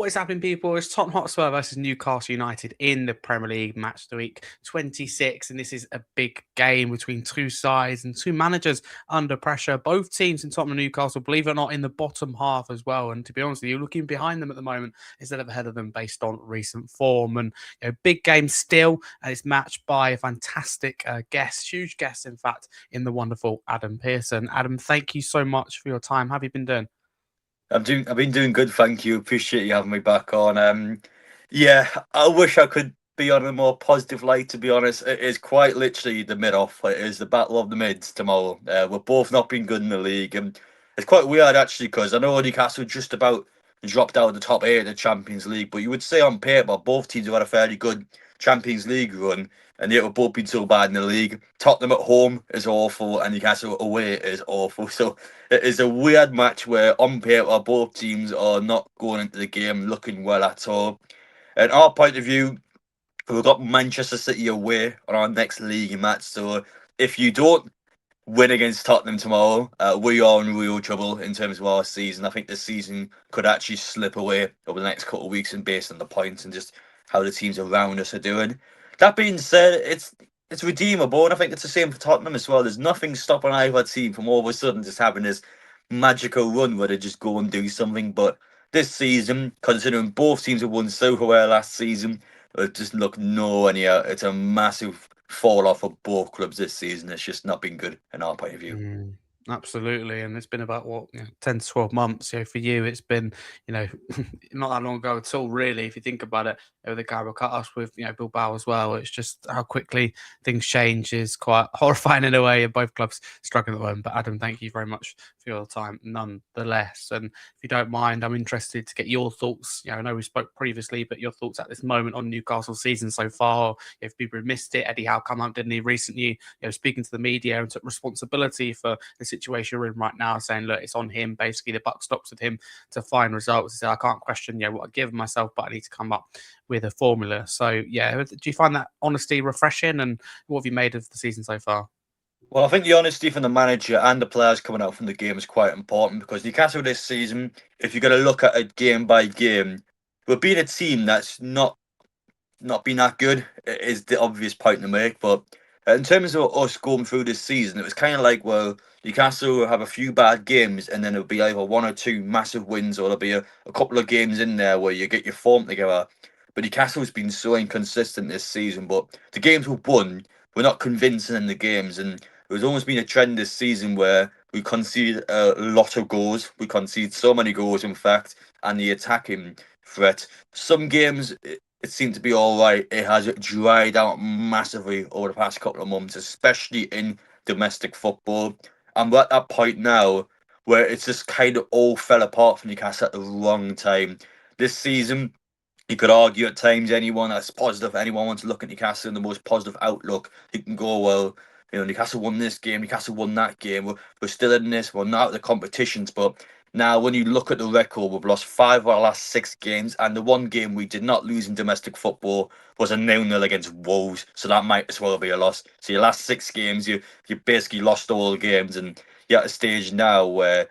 What is happening, people? It's Tottenham Hotspur versus Newcastle United in the Premier League match of the week 26. And this is a big game between two sides and two managers under pressure. Both teams in Tottenham and Newcastle, believe it or not, in the bottom half as well. And to be honest with you, looking behind them at the moment instead of ahead of them based on recent form. And big game still. And it's matched by a fantastic guest, huge guest, in fact, in the wonderful Adam Pearson. Adam, thank you so much for your time. How have you been doing? I've been doing good, thank you. Appreciate you having me back on. Yeah, I wish I could be on a more positive light. To be honest, it is quite literally the mid off. It is the battle of the mids tomorrow. We're both not been good in the league, and it's quite weird actually because I know Newcastle just about dropped out of the top eight of the Champions League, but you would say on paper both teams have had a fairly good Champions League run, and yet we've both been so bad in the league. Tottenham at home is awful, and Newcastle away is awful. So it is a weird match where on paper both teams are not going into the game looking well at all. And our point of view, we've got Manchester City away on our next league match. So if you don't win against Tottenham tomorrow, we are in real trouble in terms of our season. I think the season could actually slip away over the next couple of weeks, and based on the points and just how the teams around us are doing. That being said, it's redeemable, and I think it's the same for Tottenham as well. There's nothing stopping either team from all of a sudden just having this magical run where they just go and do something. But this season, considering both teams have won so well last season, it just look nowhere near. It's a massive fall off of both clubs this season. It's just not been good in our point of view. Mm, absolutely. And it's been about 10 to 12 months. For you, it's been, you know, not that long ago at all, really, if you think about it. The guy will cut us with, Bilbao as well. It's just how quickly things change is quite horrifying in a way. And both clubs struggling at the moment. But Adam, thank you very much for your time nonetheless. And if you don't mind, I'm interested to get your thoughts. I know we spoke previously, but your thoughts at this moment on Newcastle season so far. If people have missed it, Eddie Howe come out, didn't he, recently, speaking to the media and took responsibility for the situation we're in right now, saying, look, it's on him. Basically, the buck stops with him to find results. He said, I can't question, what I give myself, but I need to come up with a formula. So, do you find that honesty refreshing? And what have you made of the season so far? Well, I think the honesty from the manager and the players coming out from the game is quite important because Newcastle this season, if you're going to look at it game by game, we're being a team that's not been that good. It is the obvious point to make. But in terms of us going through this season, it was kind of like, well, Newcastle will have a few bad games and then it'll be either one or two massive wins, or there'll be a couple of games in there where you get your form together. But Newcastle's been so inconsistent this season. But the games we've won, we're not convincing in the games. And there's almost been a trend this season where we concede a lot of goals. We concede so many goals, in fact, and the attacking threat. Some games it seemed to be all right. It has dried out massively over the past couple of months, especially in domestic football. And we're at that point now where it's just kind of all fell apart for Newcastle at the wrong time. This season, you could argue at times anyone that's positive, anyone wants to look at Newcastle in the most positive outlook, you can go, well, Newcastle won this game, Newcastle won that game. We're still in this, we're not out of the competitions, but now, when you look at the record, we've lost 5 of our last 6 games, and the one game we did not lose in domestic football was a 0-0 against Wolves, so that might as well be a loss. So your last 6 games, you basically lost all the games, and you're at a stage now where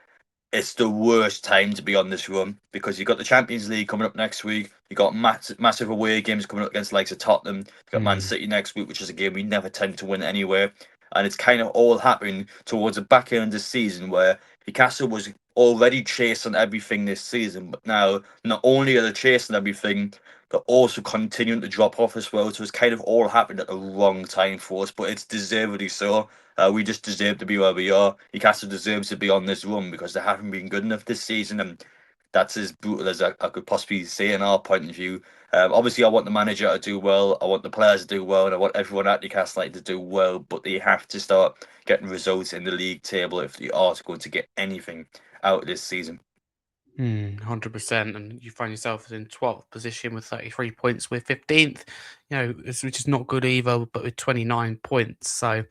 it's the worst time to be on this run because you've got the Champions League coming up next week. You've got massive away games coming up against the likes of Tottenham. You've got Man City next week, which is a game we never tend to win anyway. And it's kind of all happening towards the back end of the season where Newcastle was already chasing everything this season, but now not only are they chasing everything, they're also continuing to drop off as well. So it's kind of all happened at the wrong time for us, but it's deservedly so. We just deserve to be where we are. Newcastle deserves to be on this run because they haven't been good enough this season, and that's as brutal as I could possibly say in our point of view. Obviously, I want the manager to do well, I want the players to do well, and I want everyone at Newcastle to do well, but they have to start getting results in the league table if they are going to get anything out of this season. 100%. And you find yourself in 12th position with 33 points. With 15th, which is not good either, but with 29 points. So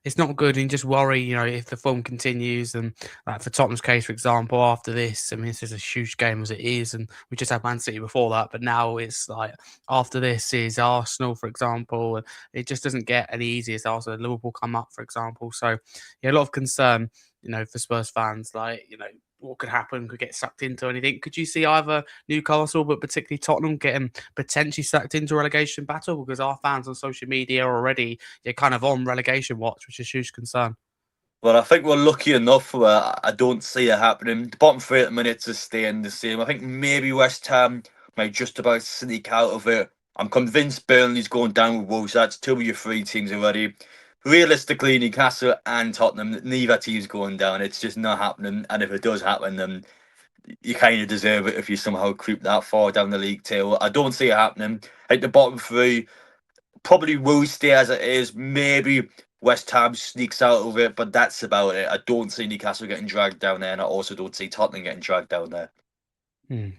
it's not good. And just worry, if the form continues. And like for Tottenham's case, for example, after this, I mean, this is a huge game as it is. And we just had Man City before that. But now it's like after this is Arsenal, for example. And it just doesn't get any easier. So Liverpool come up, for example. So, a lot of concern, for Spurs fans. Like, what could happen, could get sucked into anything. Could you see either Newcastle, but particularly Tottenham, getting potentially sucked into a relegation battle? Because our fans on social media are already kind of on relegation watch, which is a huge concern. Well, I think we're lucky enough where I don't see it happening. The bottom three at the minute is staying the same. I think maybe West Ham might just about sneak out of it. I'm convinced Burnley's going down with Wolves. That's two of your three teams already. Realistically, Newcastle and Tottenham, neither team's going down. It's just not happening. And if it does happen, then you kind of deserve it if you somehow creep that far down the league table. I don't see it happening. At the bottom three, probably will stay as it is. Maybe West Ham sneaks out of it, but that's about it. I don't see Newcastle getting dragged down there, and I also don't see Tottenham getting dragged down there.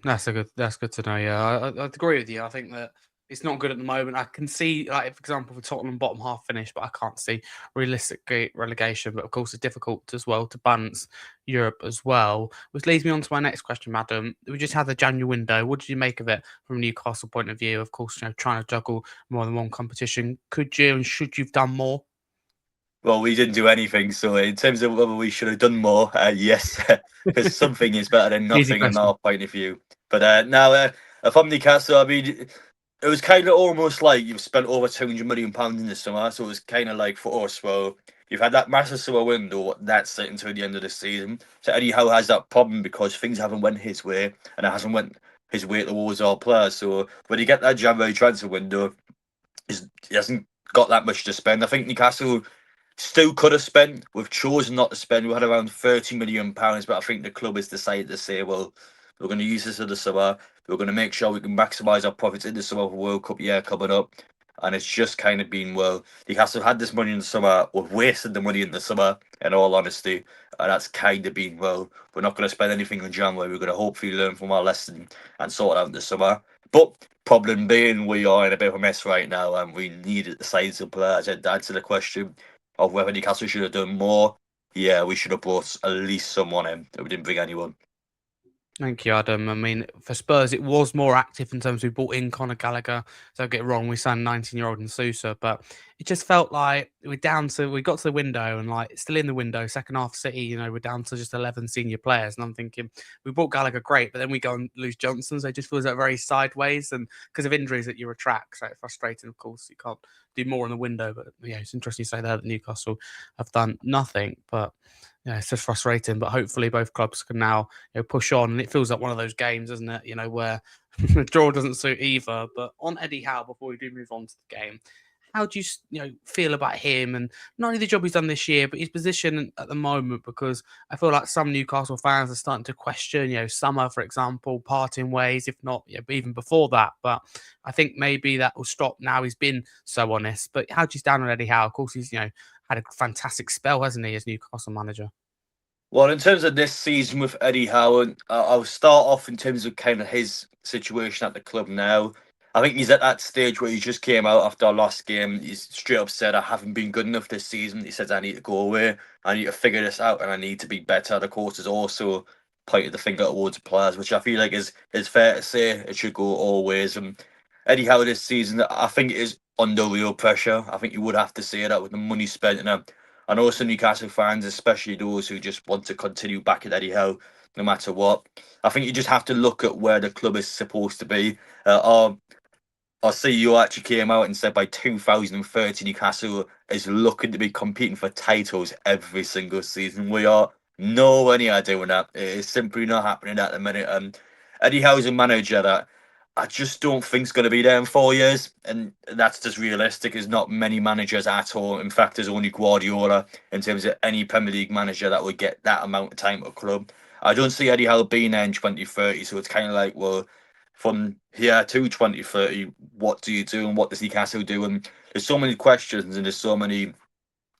That's good to know. Yeah, I'd agree with you. I think that it's not good at the moment. I can see, like, for example, for Tottenham bottom half finish, but I can't see realistically relegation. But of course, it's difficult as well to balance Europe as well. Which leads me on to my next question, madam. We just had the January window. What did you make of it from a Newcastle point of view? Of course, trying to juggle more than one competition. Could you and should you've done more? Well, we didn't do anything, so in terms of whether we should have done more, yes, because something is better than Easy nothing in question. our point of view. But now, from Newcastle, I mean, it was kind of almost like you've spent over £200 million in the summer, so it was kind of like for us, well, you've had that massive summer window, that's it until the end of the season. So Eddie Howe has that problem because things haven't went his way, and it hasn't went his way towards our players. So when you get that January transfer window, he hasn't got that much to spend. I think Newcastle still could have spent. We've chosen not to spend. We had around £30 million, but I think the club has decided to say, well, we're going to use this in the summer. We're going to make sure we can maximise our profits in the summer for World Cup year coming up. And it's just kind of been, well, Newcastle had this money in the summer. We've wasted the money in the summer, in all honesty. And that's kind of been, well, we're not going to spend anything in January. We're going to hopefully learn from our lesson and sort it out in the summer. But problem being, we are in a bit of a mess right now, and we need the size of players. To answer the question of whether Newcastle should have done more, yeah, we should have brought at least someone in. We didn't bring anyone. Thank you, Adam. I mean, for Spurs, it was more active in terms of we brought in Conor Gallagher. Don't get it wrong, we signed 19-year-old in Sousa, but it just felt like we got to the window and like still in the window, second half City, we're down to just 11 senior players. And I'm thinking, we brought Gallagher great, but then we go and lose Johnson. So it just feels like very sideways. And because of injuries that you retract, so it's frustrating, of course. You can't do more in the window. But yeah, it's interesting you say that Newcastle have done nothing. But yeah, it's just frustrating. But hopefully both clubs can now push on. And it feels like one of those games, doesn't it? Where the draw doesn't suit either. But on Eddie Howe, before we do move on to the game, how do you feel about him and not only the job he's done this year, but his position at the moment? Because I feel like some Newcastle fans are starting to question, Summer, for example, parting ways, if not even before that. But I think maybe that will stop now. He's been so honest. But how do you stand on Eddie Howe? Of course, he's had a fantastic spell, hasn't he, as Newcastle manager? Well, in terms of this season with Eddie Howe, I'll start off in terms of kind of his situation at the club now. I think he's at that stage where he just came out after our last game. He's straight up said, I haven't been good enough this season. He says, I need to go away. I need to figure this out and I need to be better. The coach has also pointed the finger towards the players, which I feel like is fair to say. It should go all ways. And Eddie Howe this season, I think, is under real pressure. I think you would have to say that with the money spent in and also Newcastle fans, especially those who just want to continue backing Eddie Howe no matter what. I think you just have to look at where the club is supposed to be. Our CEO actually came out and said by 2030 Newcastle is looking to be competing for titles every single season. We are nowhere near doing that. It is simply not happening at the minute. Eddie Howe's a manager that I just don't think is going to be there in 4 years, and that's just realistic. There's not many managers at all. In fact, there's only Guardiola in terms of any Premier League manager that would get that amount of time at a club. I don't see Eddie Howe being there in 2030, so it's kind of like, well, from here to 2030, what do you do and what does Newcastle do? And there's so many questions and there's so many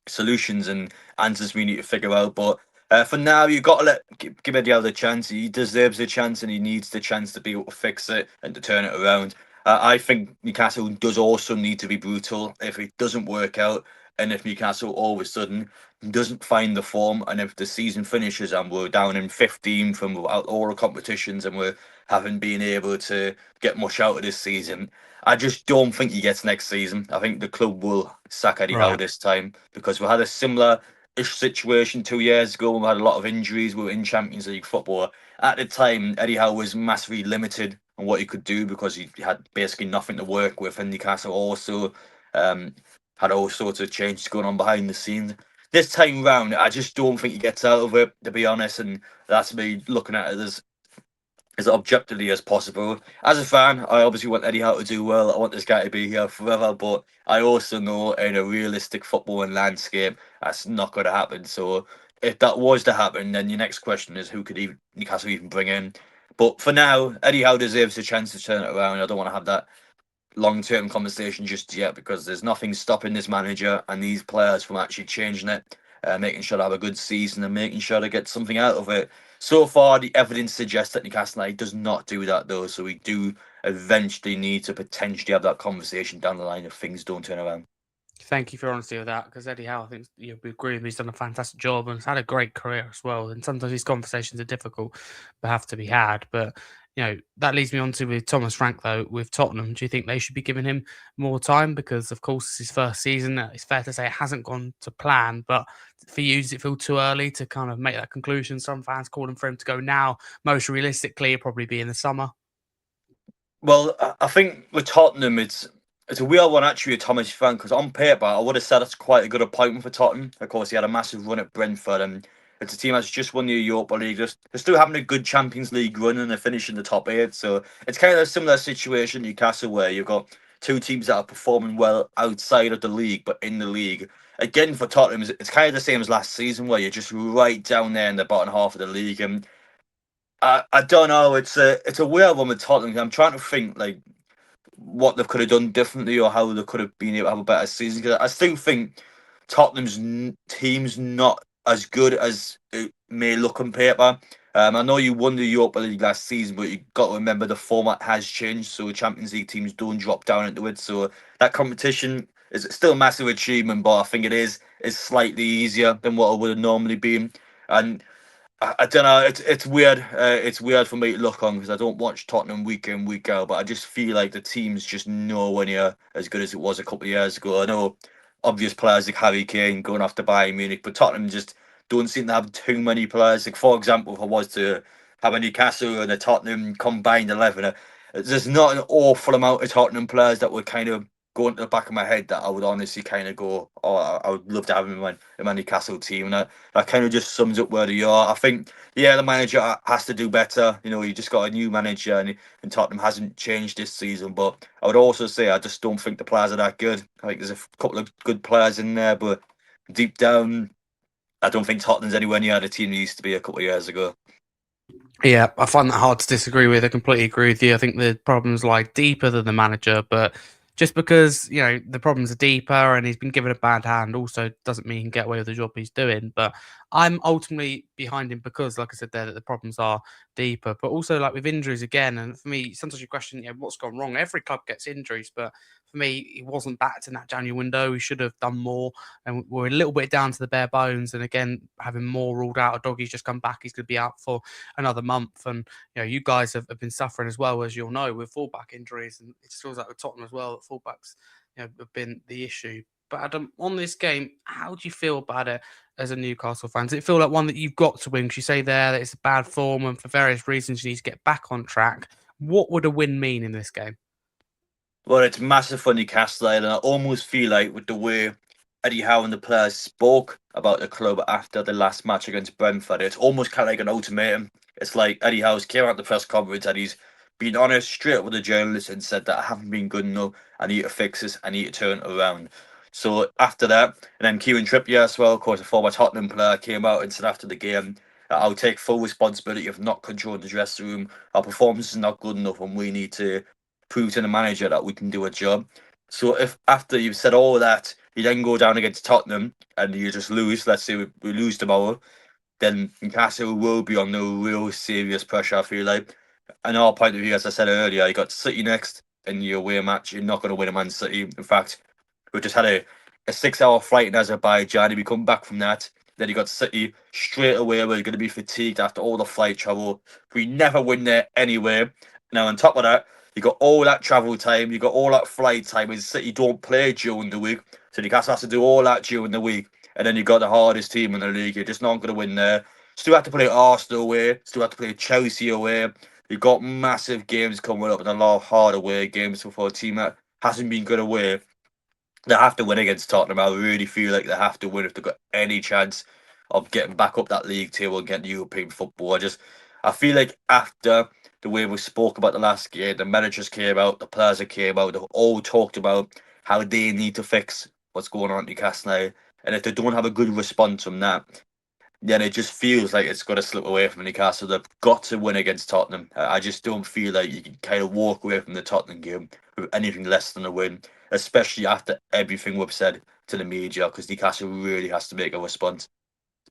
solutions and answers we need to figure out. But for now, you've got to give Eddie Howe the chance. He deserves the chance and he needs the chance to be able to fix it and to turn it around. I think Newcastle does also need to be brutal if it doesn't work out. And if Newcastle all of a sudden doesn't find the form, and if the season finishes and we're down in 15 from all the competitions and we haven't been able to get much out of this season, I just don't think he gets next season. I think the club will sack Eddie Howe Right. this time because we had a similar ish situation 2 years ago when we had a lot of injuries. We were in Champions League football. At the time, Eddie Howe was massively limited on what he could do because he had basically nothing to work with. And Newcastle also had all sorts of changes going on behind the scenes. This time round, I just don't think he gets out of it, to be honest. And that's me looking at it as objectively as possible. As a fan, I obviously want Eddie Howe to do well. I want this guy to be here forever, but I also know in a realistic footballing landscape, that's not going to happen. So if that was to happen, then your next question is who could Newcastle even bring in? But for now, Eddie Howe deserves a chance to turn it around. I don't want to have that long-term conversation just yet because there's nothing stopping this manager and these players from actually changing it, making sure they have a good season and making sure they get something out of it. So far, the evidence suggests that Newcastle United does not do that though, so we do eventually need to potentially have that conversation down the line if things don't turn around. Thank you for your honesty with that, because Eddie Howe, I think we agree with him. He's done a fantastic job and has had a great career as well. And sometimes these conversations are difficult, but have to be had. But that leads me on to with Thomas Frank though with Tottenham. Do you think they should be giving him more time? Because of course it's his first season. It's fair to say it hasn't gone to plan. But for you, does it feel too early to kind of make that conclusion? Some fans calling for him to go now. Most realistically, it'll probably be in the summer. Well, I think with Tottenham, it's a weird one actually, a Thomas Frank, because on paper, I would have said it's quite a good appointment for Tottenham. Of course, he had a massive run at Brentford, and it's a team that's just won the Europa League. They're still having a good Champions League run, and they're finishing the top eight. So it's kind of a similar situation in Newcastle, where you've got two teams that are performing well outside of the league, but in the league. Again, for Tottenham, it's kind of the same as last season, where you're just right down there in the bottom half of the league, and I don't know. It's a weird one with Tottenham. I'm trying to think like what they could have done differently or how they could have been able to have a better season. 'Cause I still think Tottenham's team's not as good as it may look on paper. I know you won the Europa League last season, but you got to remember the format has changed, so Champions League teams don't drop down into it. So that competition is still a massive achievement, but I think it is slightly easier than what it would have normally been. And I don't know. It's weird. It's weird for me to look on because I don't watch Tottenham week in week out. But I just feel like the team's just nowhere near as good as it was a couple of years ago. I know obvious players like Harry Kane going off to Bayern Munich, but Tottenham just don't seem to have too many players. Like for example, if I was to have a Newcastle and a Tottenham combined 11, there's not an awful amount of Tottenham players that would kind of go into the back of my head that I would honestly kind of go, oh, I would love to have him in my Newcastle team. And that kind of just sums up where they are. I think, yeah, the manager has to do better. You know, he just got a new manager and Tottenham hasn't changed this season. But I would also say I just don't think the players are that good. I think there's a couple of good players in there, but deep down, I don't think Tottenham's anywhere near the team they used to be a couple of years ago. Yeah, I find that hard to disagree with. I completely agree with you. I think the problems lie deeper than the manager, but just because the problems are deeper and he's been given a bad hand, also doesn't mean he can get away with the job he's doing. But I'm ultimately behind him because, like I said there, that the problems are deeper, but also like with injuries again. And for me, sometimes you question, what's gone wrong. Every club gets injuries, but for me, he wasn't backed in that January window. He should have done more, and we're a little bit down to the bare bones. And again, having more ruled out. A doggy's just come back. He's going to be out for another month. And you guys have been suffering as well, as you'll know, with fullback injuries, and it just feels like with Tottenham as well that fullbacks have been the issue. But Adam, on this game, how do you feel about it as a Newcastle fan? Does it feel like one that you've got to win? Because you say there that it's a bad form, and for various reasons you need to get back on track. What would a win mean in this game? Well, it's massive for Newcastle, and I almost feel like with the way Eddie Howe and the players spoke about the club after the last match against Brentford, it's almost kind of like an ultimatum. It's like Eddie Howe's came out the press conference and he's been honest straight up with the journalists and said that I haven't been good enough. I need to fix this. I need to turn it around. So after that, and then Kieran Trippier as well, of course, a former Tottenham player, came out and said after the game, I'll take full responsibility of not controlling the dressing room. Our performance is not good enough, and we need to prove to the manager that we can do a job. So if after you've said all that, you then go down against Tottenham and you just lose, let's say we lose tomorrow, then Newcastle will be under real serious pressure, I feel like. And our point of view, as I said earlier, you got City next in your away match. You're not going to win a Man City. In fact, we just had a 6 hour flight in Azerbaijan. We come back from that. Then you got City straight away. We're going to be fatigued after all the flight travel. We never win there anyway. Now, on top of that, you got all that travel time. You got all that flight time. And City don't play during the week. So Newcastle has to do all that during the week. and then you got the hardest team in the league. You're just not going to win there. Still have to play Arsenal away. Still have to play Chelsea away. You've got massive games coming up and a lot of hard away games for a team that hasn't been good away. They have to win against Tottenham. I really feel like they have to win if they've got any chance of getting back up that league table and getting European football. I feel like after the way we spoke about the last game, the managers came out, the players that came out, they all talked about how they need to fix what's going on at Newcastle now. And if they don't have a good response from that, then it just feels like it's got to slip away from Newcastle. They've got to win against Tottenham. I just don't feel like you can kind of walk away from the Tottenham game with anything less than a win, especially after everything we've said to the media, because Newcastle really has to make a response.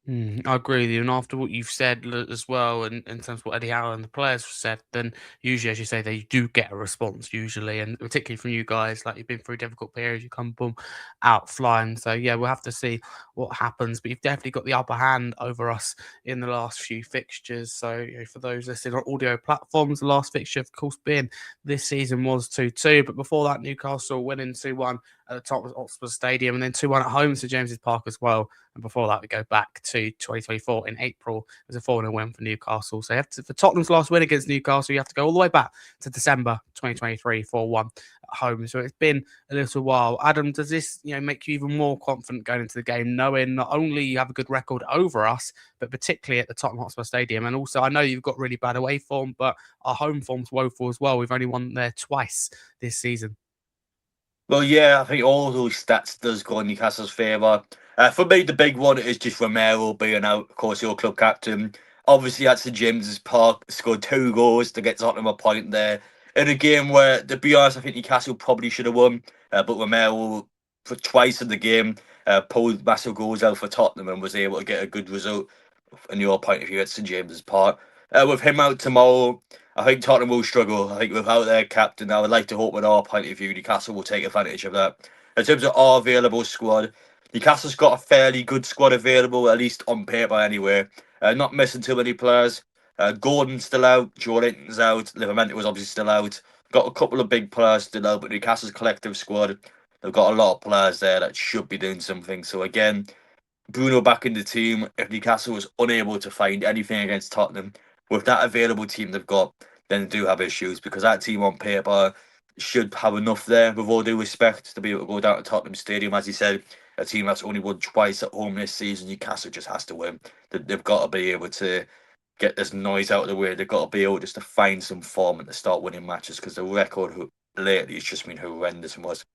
I agree with you. And after what you've said as well, and in terms of what Eddie Howe and the players have said, then usually, as you say, they do get a response usually, and particularly from you guys, like you've been through difficult periods, you come boom out flying. So yeah, we'll have to see what happens. But you've definitely got the upper hand over us in the last few fixtures. So for those listening on audio platforms, the last fixture, of course, being this season was 2-2. But before that, Newcastle winning 2-1 at the top of Hotspur Stadium, and then 2-1 at home to James's Park as well. And before that, we go back to 2024 in April. It was a 4-0 win for Newcastle. So for Tottenham's last win against Newcastle, you have to go all the way back to December 2023, 4-1 at home. So it's been a little while. Adam, does this make you even more confident going into the game, knowing not only you have a good record over us, but particularly at the Tottenham Hotspur Stadium? And also, I know you've got really bad away form, but our home form's woeful as well. We've only won there twice this season. Well, yeah, I think all those stats does go in Newcastle's favour. For me, the big one is just Romero being out, of course, your club captain. Obviously, at St James's Park, scored 2 goals to get Tottenham a point there. In a game where, to be honest, I think Newcastle probably should have won. But Romero, for twice in the game, pulled massive goals out for Tottenham and was able to get a good result, in your point of view, at St James's Park. With him out tomorrow, I think Tottenham will struggle. I think without their captain, I would like to hope with our point of view, Newcastle will take advantage of that. In terms of our available squad, Newcastle's got a fairly good squad available, at least on paper anyway. Not missing too many players. Gordon's still out, Joe Linton's out, Livramento was obviously still out. Got a couple of big players still out, but Newcastle's collective squad, they've got a lot of players there that should be doing something. So again, Bruno back in the team. If Newcastle was unable to find anything against Tottenham, with that available team they've got, then they do have issues, because that team on paper should have enough there, with all due respect, to be able to go down to Tottenham Stadium. As he said, a team that's only won twice at home this season, Newcastle just has to win. They've got to be able to get this noise out of the way. They've got to be able just to find some form and to start winning matches, because the record lately has just been horrendous and was.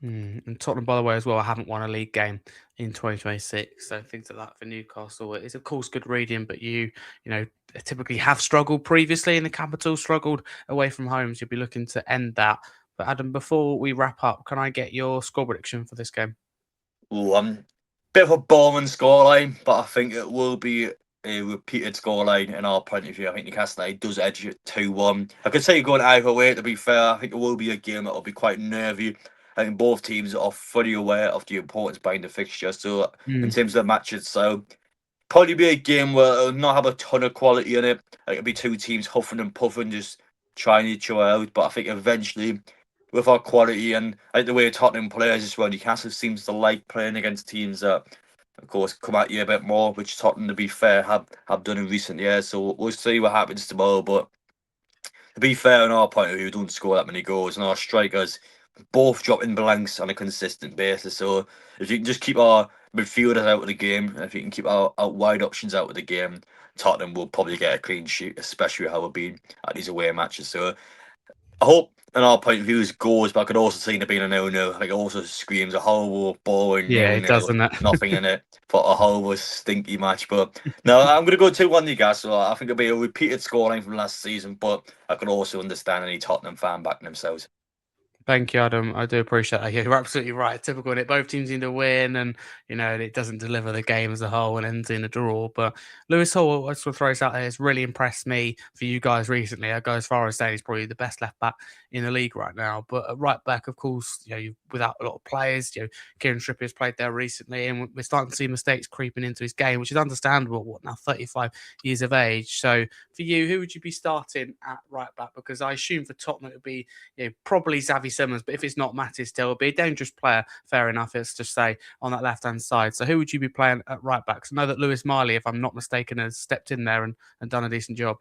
And Tottenham, by the way, as well, haven't won a league game in 2026. So things like that for Newcastle. It's of course good reading, but you typically have struggled previously in the capital, struggled away from home. So you'll be looking to end that. But Adam, before we wrap up, can I get your score prediction for this game? Ooh, bit of a boring scoreline, but I think it will be a repeated scoreline in our point of view. I think Newcastle United does edge it 2-1. I could say going either way, to be fair. I think it will be a game that will be quite nervy. I think both teams are fully aware of the importance behind the fixture. So in terms of the match itself, probably be a game where it'll not have a ton of quality in it. Like, it'll be two teams huffing and puffing, just trying each other out. But I think eventually, with our quality and like the way Tottenham plays as well, Newcastle seems to like playing against teams that, of course, come at you a bit more, which Tottenham, to be fair, have done in recent years. So we'll see what happens tomorrow. But to be fair, on our point of view, we don't score that many goals, and our strikers both dropping blanks on a consistent basis. So if you can just keep our midfielders out of the game, and if you can keep our wide options out of the game, Tottenham will probably get a clean sheet, especially how we've been at these away matches. So I hope, in our point of view, is goals, but I could also see it being a 0-0. Like, it also screams a horrible, boring Yeah, it 0-0, doesn't it? nothing in it, for a horrible, stinky match. But no, I'm going to go 2-1 Newcastle. I think it'll be a repeated scoreline from last season, but I could also understand any Tottenham fan backing themselves. Thank you, Adam. I do appreciate that. Yeah, you're absolutely right. Typical in it. Both teams need to win, and it doesn't deliver the game as a whole and ends in a draw. But Lewis Hall, I just want to throw this out there, has really impressed me for you guys recently. I go as far as saying he's probably the best left back in the league right now. But at right back, of course, without a lot of players, Kieran Trippier's played there recently, and we're starting to see mistakes creeping into his game, which is understandable. What now, 35 years of age. So for you, who would you be starting at right back? Because I assume for Tottenham it would be probably Xavi Simmons, but if it's not Matty, still be a dangerous player. Fair enough. It's just say on that left-hand side. So who would you be playing at right back? I know that Lewis Miley, if I'm not mistaken, has stepped in there and done a decent job.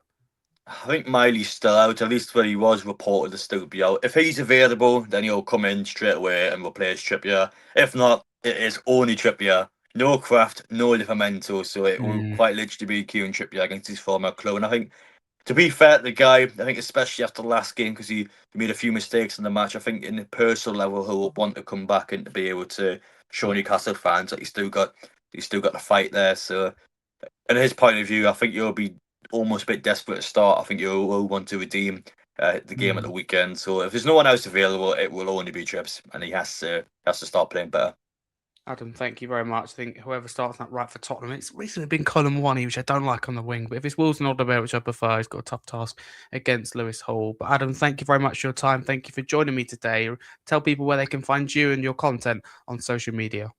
I think Miley's still out, at least where he was reported to still be out. If he's available, then he'll come in straight away and replace Trippier. If not, it is only Trippier. No Craft, no Livramento, so it will Mm, quite literally be Kieran Trippier against his former club. And I think, to be fair to the guy, I think especially after the last game, because he made a few mistakes in the match, I think in the personal level he'll want to come back and to be able to show Newcastle fans that he's still got the fight there. So in his point of view, I think you'll be almost a bit desperate to start. I think you'll want to redeem the game at the mm. weekend. So if there's no one else available, it will only be Trips, and he has to start playing better. Adam, thank you very much. I think whoever starts that right for Tottenham, it's recently been Colin Wani, which I don't like on the wing. But if it's Wilson Alderweireld, which I prefer, he's got a tough task against Lewis Hall. But Adam, thank you very much for your time. Thank you for joining me today. Tell people where they can find you and your content on social media.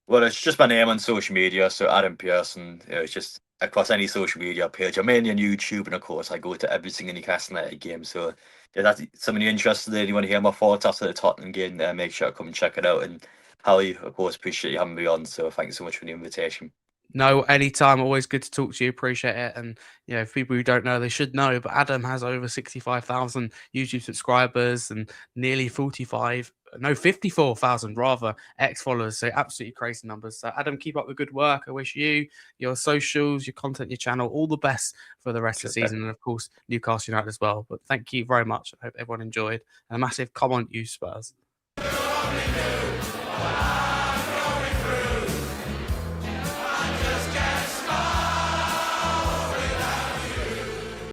Well, it's just my name on social media, so Adam Pearson. It's just across any social media page. I'm mainly on YouTube, and of course, I go to every single Newcastle United game. So, if that's something you're interested in, you want to hear my thoughts after the Tottenham game, make sure to come and check it out. And Harry, of course, appreciate you having me on. So, thank you so much for the invitation. No, anytime. Always good to talk to you. Appreciate it. And, for people who don't know, they should know. But Adam has over 65,000 YouTube subscribers and nearly 54,000 rather, X followers. So absolutely crazy numbers. So, Adam, keep up the good work. I wish you, your socials, your content, your channel, all the best for the rest of the season. And, of course, Newcastle United as well. But thank you very much. I hope everyone enjoyed. And a massive come on, you Spurs.